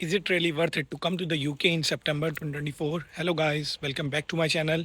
Is it really worth it to come to the UK in September 2024? Hello guys, welcome back to my channel.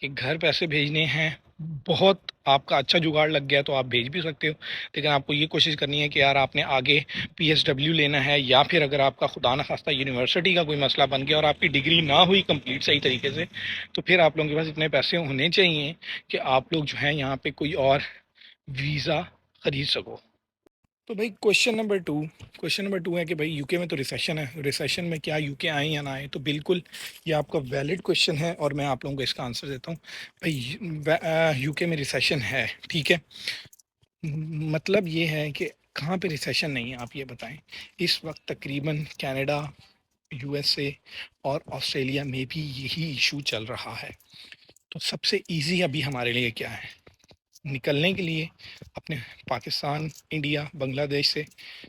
کہ گھر پیسے بھیجنے ہیں، بہت آپ کا اچھا جگاڑ لگ گیا تو آپ بھیج بھی سکتے ہو، لیکن آپ کو یہ کوشش کرنی ہے کہ یار آپ نے آگے پی ایس ڈبلیو لینا ہے، یا پھر اگر آپ کا خدا نخواستہ یونیورسٹی کا کوئی مسئلہ بن گیا اور آپ کی ڈگری نہ ہوئی کمپلیٹ صحیح طریقے سے، تو پھر آپ لوگوں کے پاس اتنے پیسے ہونے چاہیے کہ آپ لوگ جو ہیں یہاں پہ کوئی اور ویزا خرید سکو۔ تو بھائی کوشچن نمبر 2 ہے کہ بھائی یو کے میں تو ریسیشن ہے، ریسیشن میں کیا یو کے آئیں یا نہ آئیں؟ تو بالکل یہ آپ کا ویلڈ کوشچن ہے اور میں آپ لوگوں کو اس کا آنسر دیتا ہوں۔ بھائی یو کے میں ریسیشن ہے، ٹھیک ہے، مطلب یہ ہے کہ کہاں پہ ریسیشن نہیں ہے آپ یہ بتائیں؟ اس وقت تقریباً کینیڈا، یو ایس اے اور آسٹریلیا میں بھی یہی ایشو چل رہا ہے۔ تو سب سے ایزی ابھی ہمارے لیے کیا ہے؟ نکلنے کے لیے اپنے پاکستان، انڈیا، بنگلہ دیش سے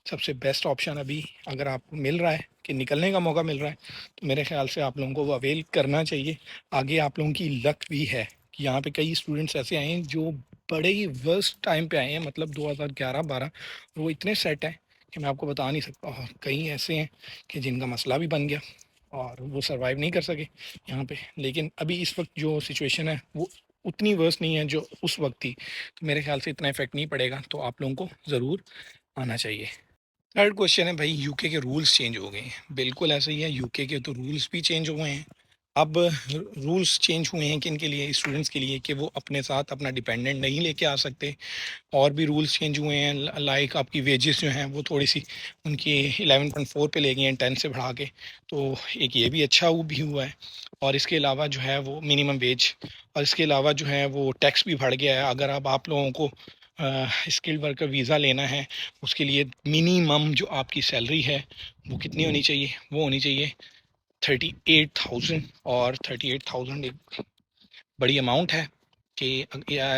سب سے بیسٹ آپشن ابھی اگر آپ کو مل رہا ہے کہ نکلنے کا موقع مل رہا ہے تو میرے خیال سے آپ لوگوں کو وہ اویل کرنا چاہیے۔ آگے آپ لوگوں کی لک بھی ہے کہ یہاں پہ کئی اسٹوڈنٹس ایسے آئے ہیں جو بڑے ہی ورسٹ ٹائم پہ آئے ہیں، مطلب 2011-12، اور وہ اتنے سیٹ ہیں کہ میں آپ کو بتا نہیں سکتا، اور کئی ایسے ہیں کہ جن کا مسئلہ بھی بن گیا اور وہ سروائیو نہیں کر سکے یہاں پہ۔ لیکن ابھی اس وقت جو سچویشن ہے وہ اتنی ورس نہیں ہے جو اس وقت تھی، تو میرے خیال سے اتنا افیکٹ نہیں پڑے گا، تو آپ لوگوں کو ضرور آنا چاہیے۔ تھرڈ کوشچن ہے بھائی یو کے رولز چینج ہو گئے ہیں۔ بالکل ایسا ہی ہے، یو کے تو رولز بھی چینج ہوئے ہیں۔ اب رولز چینج ہوئے ہیں کن کے لیے؟ اسٹوڈنٹس کے لیے، کہ وہ اپنے ساتھ اپنا ڈیپینڈنٹ نہیں لے کے آ سکتے۔ اور بھی رولز چینج ہوئے ہیں، لائک آپ کی ویجز جو ہیں وہ تھوڑی سی ان کی 11.4 پہ لے گئی ہیں 10 سے بڑھا کے، تو ایک یہ بھی اچھا بھی ہوا ہے۔ اور اس کے علاوہ جو ہے وہ منیمم ویج، اور اس کے علاوہ جو ہے وہ ٹیکس بھی بڑھ گیا ہے۔ اگر آپ لوگوں کو اسکلڈ ورکر ویزا لینا ہے، اس کے لیے منیمم جو آپ کی سیلری ہے وہ کتنی ہونی چاہیے؟ وہ ہونی چاہیے 38,000، اور 38,000 ایک بڑی اماؤنٹ ہے کہ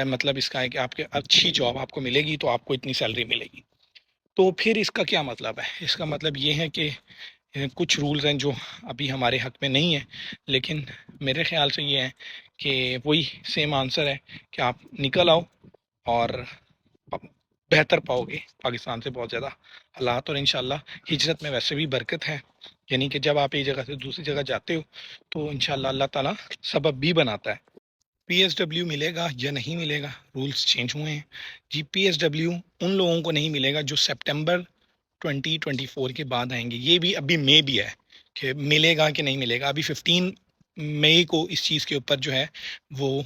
مطلب اس کا ہے کہ آپ کے اچھی جاب آپ کو ملے گی تو آپ کو اتنی سیلری ملے گی۔ تو پھر اس کا کیا مطلب ہے؟ اس کا مطلب یہ ہے کہ کچھ رولز ہیں جو ابھی ہمارے حق میں نہیں ہیں، لیکن میرے خیال سے یہ ہے کہ وہی سیم آنسر ہے کہ آپ نکل آؤ اور بہتر پاؤ گے پاکستان سے بہت زیادہ حالات، اور انشاءاللہ ہجرت میں ویسے بھی برکت ہے، یعنی کہ جب آپ ایک جگہ سے دوسری جگہ جاتے ہو تو انشاءاللہ اللہ تعالیٰ سبب بھی بناتا ہے۔ پی ایس ڈبلیو ملے گا یا نہیں ملے گا؟ رولز چینج ہوئے ہیں جی۔ پی ایس ڈبلیو ان لوگوں کو نہیں ملے گا جو سپٹمبر 2024 کے بعد آئیں گے۔ یہ بھی ابھی مے بھی ہے کہ ملے گا کہ نہیں ملے گا، ابھی 15 مئی کو اس چیز کے اوپر جو ہے وہ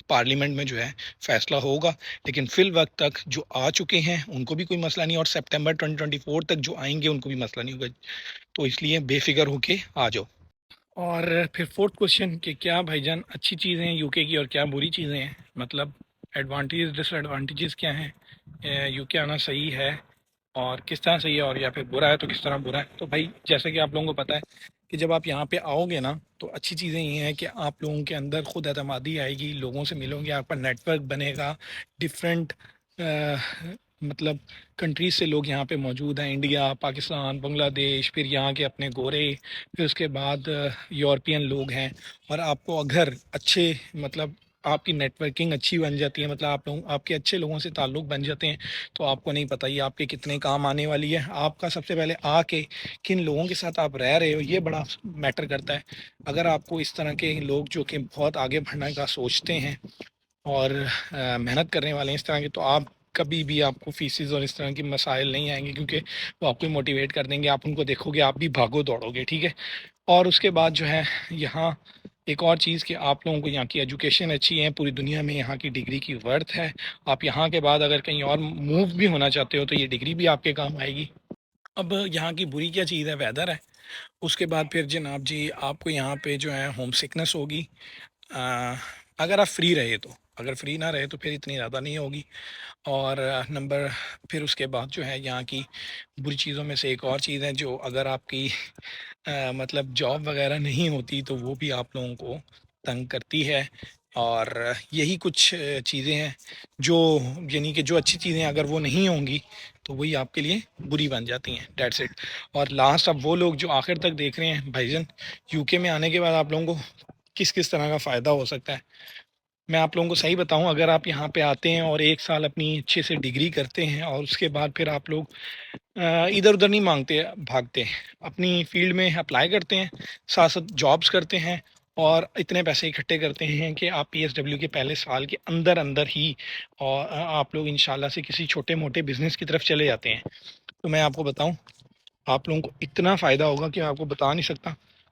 پارلیمنٹ میں جو ہے فیصلہ ہوگا، لیکن فی الوقت تک جو آ چکے ہیں ان کو بھی کوئی مسئلہ نہیں، اور سپٹمبر 2024 تک جو آئیں گے ان کو بھی مسئلہ نہیں ہوگا، تو اس لیے بے فکر ہو کے آ جاؤ۔ اور پھر فورتھ کوشچن کہ کیا بھائی جان اچھی چیزیں ہیں یو کے کی اور کیا بری چیزیں ہیں، مطلب ایڈوانٹیجز ڈس ایڈوانٹیجز کیا ہیں، یو کے آنا صحیح ہے اور کس طرح صحیح ہے، اور یا پھر برا ہے تو کس طرح برا ہے؟ تو بھائی جیسے کہ آپ لوگوں کو پتہ ہے کہ جب آپ یہاں پہ آؤ گے نا تو اچھی چیزیں یہ ہیں کہ آپ لوگوں کے اندر خود اعتمادی آئے گی، لوگوں سے ملو گے، آپ کا نیٹ ورک بنے گا، ڈفرینٹ مطلب کنٹریز سے لوگ یہاں پہ موجود ہیں، انڈیا، پاکستان، بنگلہ دیش، پھر یہاں کے اپنے گورے، پھر اس کے بعد یورپین لوگ ہیں، اور آپ کو اگر اچھے مطلب آپ کی نیٹ ورکنگ اچھی بن جاتی ہے، مطلب آپ کے اچھے لوگوں سے تعلق بن جاتے ہیں، تو آپ کو نہیں پتہ یہ آپ کے کتنے کام آنے والی ہے۔ آپ کا سب سے پہلے آ کے کن لوگوں کے ساتھ آپ رہ رہے ہو یہ بڑا میٹر کرتا ہے۔ اگر آپ کو اس طرح کے لوگ جو کہ بہت آگے بڑھنے کا سوچتے ہیں اور محنت کرنے والے ہیں اس طرح کے، تو آپ کبھی بھی آپ کو فیسز اور اس طرح کی مسائل نہیں آئیں گے، کیونکہ وہ آپ کو موٹیویٹ کر دیں گے، آپ ان کو دیکھو گے، آپ بھی بھاگو دوڑو گے، ٹھیک ہے۔ اور اس کے بعد جو ہے یہاں ایک اور چیز کہ آپ لوگوں کو یہاں کی ایجوکیشن اچھی ہے، پوری دنیا میں یہاں کی ڈگری کی ورتھ ہے۔ آپ یہاں کے بعد اگر کہیں اور موو بھی ہونا چاہتے ہو تو یہ ڈگری بھی آپ کے کام آئے گی۔ اب یہاں کی بری کیا چیز ہے؟ ویدر ہے۔ اس کے بعد پھر جناب جی آپ کو یہاں پہ جو ہے ہوم سکنس ہوگی، اگر آپ فری رہے تو، اگر فری نہ رہے تو پھر اتنی زیادہ نہیں ہوگی۔ اور پھر اس کے بعد جو ہے یہاں کی بری چیزوں میں سے ایک اور چیز ہے، جو اگر آپ کی مطلب جاب وغیرہ نہیں ہوتی تو وہ بھی آپ لوگوں کو تنگ کرتی ہے۔ اور یہی کچھ چیزیں ہیں جو یعنی کہ جو اچھی چیزیں اگر وہ نہیں ہوں گی تو وہی آپ کے لیے بری بن جاتی ہیں، دیٹس اٹ۔ اور لاسٹ اب وہ لوگ جو آخر تک دیکھ رہے ہیں بھائی جان، یو کے میں آنے کے بعد آپ لوگوں کو کس کس طرح کا فائدہ ہو سکتا ہے، میں آپ لوگوں کو صحیح بتاؤں، اگر آپ یہاں پہ آتے ہیں اور 1 سال اپنی اچھے سے ڈگری کرتے ہیں اور اس کے بعد پھر آپ لوگ ادھر ادھر نہیں مانگتے بھاگتے، اپنی فیلڈ میں اپلائی کرتے ہیں، ساتھ ساتھ جابس کرتے ہیں، اور اتنے پیسے اکٹھے کرتے ہیں کہ آپ پی ایس ڈبلیو کے پہلے سال کے اندر اندر ہی اور آپ لوگ انشاءاللہ سے کسی چھوٹے موٹے بزنس کی طرف چلے جاتے ہیں. تو میں آپ کو بتاؤں آپ لوگوں کو اتنا فائدہ ہوگا کہ میں آپ کو بتا نہیں سکتا.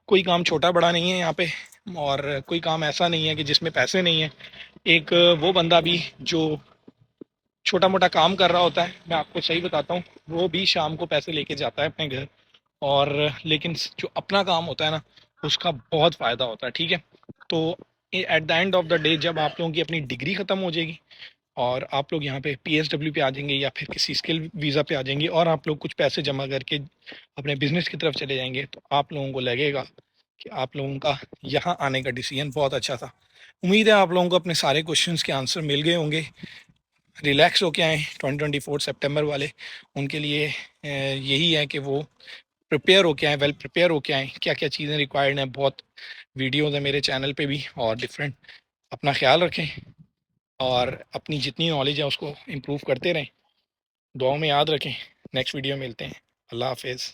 کوئی کام چھوٹا بڑا نہیں ہے یہاں پہ، اور کوئی کام ایسا نہیں ہے کہ جس میں پیسے نہیں ہیں. ایک وہ بندہ بھی جو چھوٹا موٹا کام کر رہا ہوتا ہے، میں آپ کو صحیح بتاتا ہوں، وہ بھی شام کو پیسے لے کے جاتا ہے اپنے گھر. اور لیکن جو اپنا کام ہوتا ہے نا، اس کا بہت فائدہ ہوتا ہے. ٹھیک ہے، تو at the end of the day جب آپ لوگوں کی اپنی ڈگری ختم ہو جائے گی اور آپ لوگ یہاں پہ پی ایس ڈبلیو پہ آ جائیں گے یا پھر کسی اسکل ویزا پہ آ جائیں گے اور آپ لوگ کچھ پیسے جمع کر کے اپنے بزنس کی طرف چلے جائیں گے، تو آپ لوگوں کو لگے گا کہ آپ لوگوں کا یہاں آنے کا ڈیسیژن بہت اچھا تھا. امید ہے آپ لوگوں کو اپنے سارے کوشچنس کے آنسر مل گئے ہوں گے. ریلیکس ہو کے آئیں. 2024 سپٹمبر والے ان کے لیے یہی ہے کہ وہ پریپیئر ہو کے آئیں، ویل پریپیئر ہو کے آئیں. کیا کیا چیزیں ریکوائرڈ ہیں، بہت ویڈیوز ہیں میرے چینل پہ بھی اور ڈفرینٹ. اپنا خیال رکھیں اور اپنی جتنی نالج ہے اس کو امپروو کرتے رہیں. دعاؤں میں یاد رکھیں. نیکسٹ ویڈیو میں ملتے ہیں. اللہ حافظ.